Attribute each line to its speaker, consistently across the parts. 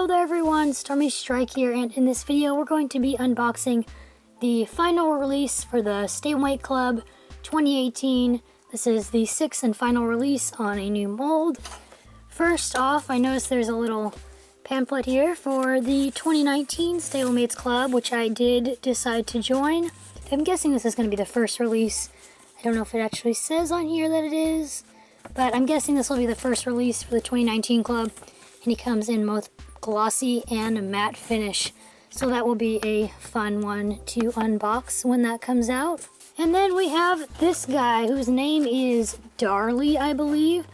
Speaker 1: Hello there everyone, Stormy Strike here, and in this video we're going to be unboxing the final release for the Stablemate Club 2018. This is the 6th and final release on a new mold. First off, I noticed there's a little pamphlet here for the 2019 Stablemates Club, which I did decide to join. I'm guessing this is going to be the first release. I don't know if it actually says on here that it is, but I'm guessing this will be the first release for the 2019 club, and he comes in both glossy and matte finish, so that will be a fun one to unbox when that comes out. And then we have this guy whose name is Darley, I believe.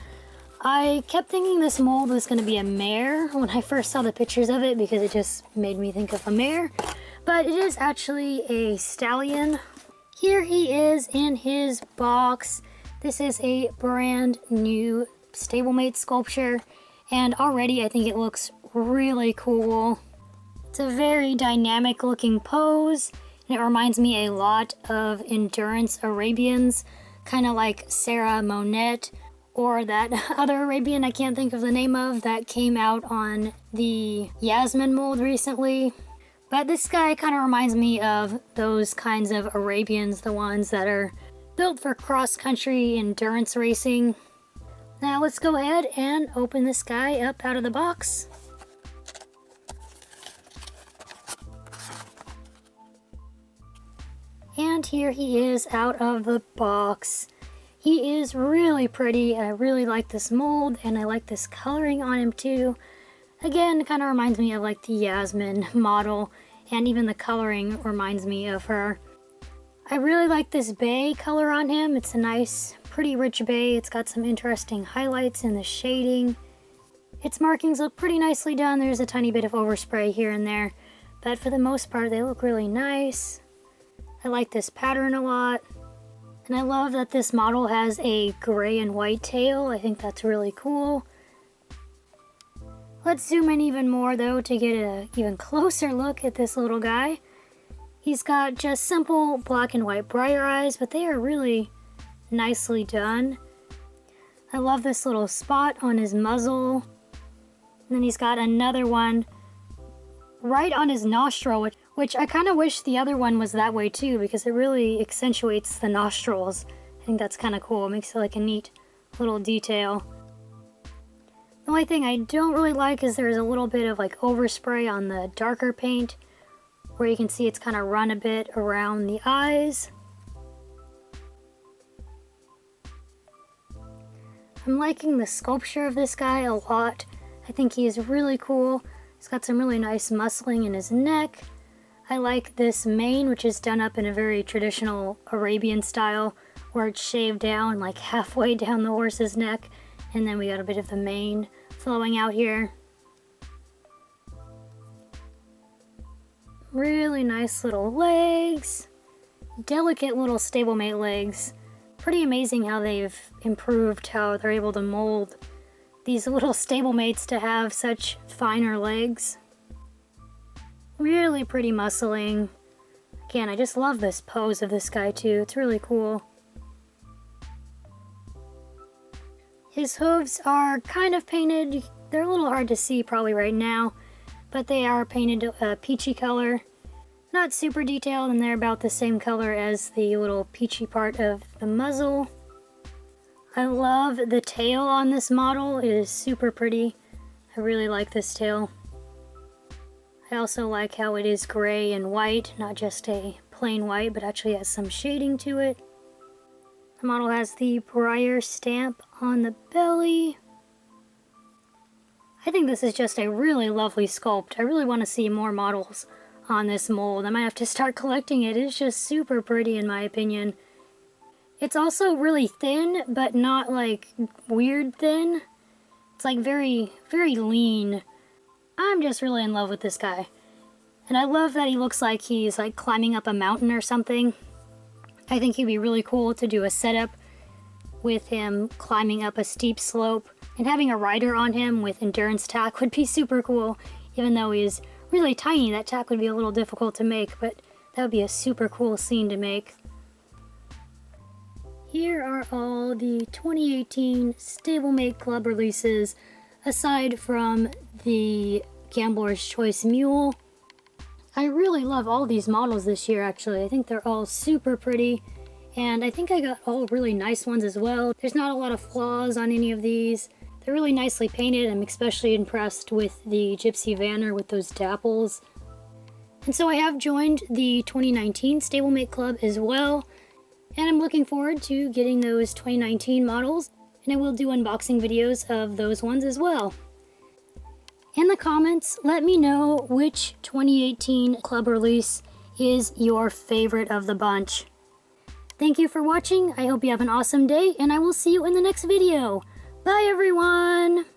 Speaker 1: I kept thinking this mold was going to be a mare when I first saw the pictures of it because it just made me think of a mare, but it is actually a stallion. Here he is in his box. This is a brand new stablemate sculpture, and already I think it looks really cool. It's a very dynamic looking pose, and it reminds me a lot of Endurance Arabians, kind of like Sarah Monette, or that other Arabian I can't think of the name of that came out on the Yasmin mold recently. But this guy kind of reminds me of those kinds of Arabians, the ones that are built for cross-country endurance racing. Now let's go ahead and open this guy up out of the box. And here he is out of the box. He is really pretty. I really like this mold, and I like this coloring on him too. Again, kind of reminds me of like the Yasmin model, and even the coloring reminds me of her. I really like this bay color on him. It's a nice, pretty rich bay. It's got some interesting highlights in the shading. Its markings look pretty nicely done. There's a tiny bit of overspray here and there, but for the most part they look really nice. I like this pattern a lot, and I love that this model has a gray and white tail. I think that's really cool. Let's zoom in even more though to get an even closer look at this little guy. He's got just simple black and white Breyer eyes, but they are really nicely done. I love this little spot on his muzzle. And then he's got another one right on his nostril, which I kind of wish the other one was that way too, because it really accentuates the nostrils. I think that's kind of cool. It makes it like a neat little detail. The only thing I don't really like is there's a little bit of like overspray on the darker paint, where you can see it's kind of run a bit around the eyes. I'm liking the sculpture of this guy a lot. I think he is really cool. He's got some really nice muscling in his neck. I like this mane, which is done up in a very traditional Arabian style, where it's shaved down like halfway down the horse's neck, and then we got a bit of the mane flowing out here. Really nice little legs. Delicate little stablemate legs. Pretty amazing how they've improved how they're able to mold these little stablemates to have such finer legs. Really pretty muscling. Again, I just love this pose of this guy too. It's really cool. His hooves are kind of painted. They're a little hard to see probably right now, but they are painted a peachy color. Not super detailed, and they're about the same color as the little peachy part of the muzzle. I love the tail on this model. It is super pretty. I really like this tail. I also like how it is gray and white, not just a plain white, but actually has some shading to it. The model has the Breyer stamp on the belly. I think this is just a really lovely sculpt. I really want to see more models on this mold. I might have to start collecting it. It's just super pretty in my opinion. It's also really thin, but not like weird thin. It's like very, very lean. I'm just really in love with this guy. And I love that he looks like he's like climbing up a mountain or something. I think he'd be really cool to do a setup with him climbing up a steep slope, and having a rider on him with endurance tack would be super cool. Even though he's really tiny, that tack would be a little difficult to make, but that would be a super cool scene to make. Here are all the 2018 Stablemate Club releases, aside from the Gambler's Choice Mule. I really love all these models this year, actually. I think they're all super pretty, and I think I got all really nice ones as well. There's not a lot of flaws on any of these. They're really nicely painted. I'm especially impressed with the Gypsy Vanner with those dapples. And so I have joined the 2019 Stablemate Club as well, and I'm looking forward to getting those 2019 models, and I will do unboxing videos of those ones as well. In the comments, let me know which 2018 club release is your favorite of the bunch. Thank you for watching. I hope you have an awesome day, and I will see you in the next video. Bye, everyone!